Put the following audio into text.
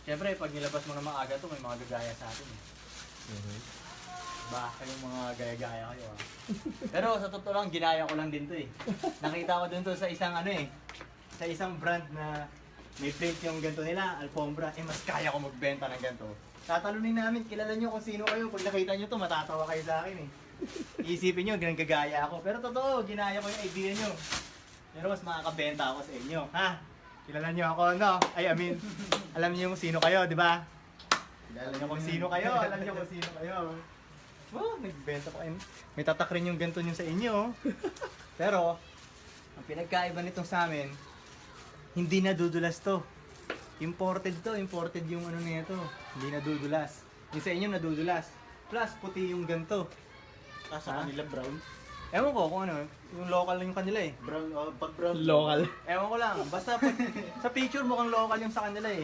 Siyempre, pag nilabas mo na maaga to, may mga gagaya sa atin. Baka yung mga gaya-gaya kayo ah. Pero sa totoo lang, ginaya ko lang din to eh. Nakita ko dun to sa isang ano eh, sa isang brand na may print yung ganito nila, Alfombra. Eh mas kaya ko magbenta ng ganito. Tatalunin namin, kilala nyo kung sino kayo. Pag nakita nyo to, matatawa kayo sa akin eh. Iisipin nyo, ganun gagaya ako. Pero totoo, ginaya ko yung idea nyo. Pero mas makakabenta ako sa inyo, ha? Kilala nyo ako, no? I mean, alam niyo kung sino kayo, di ba? Alam niyo kung sino kayo, alam niyo kung sino kayo. Oh, nagbenta pa kayo. May tatak rin yung ganito nyo sa inyo. Pero, ang pinagkaiba nito sa amin, hindi nadudulas to. Imported to, imported yung ano nito. Hindi nadudulas. Yung sa inyo nadudulas. Plus, puti yung ganito. Sa kanila brown. Ewan ko kung ano, yung local lang yung kanila eh. Brown, pag brown. Local. Ewan ko lang, basta pag, sa picture mukhang local yung sa kanila eh.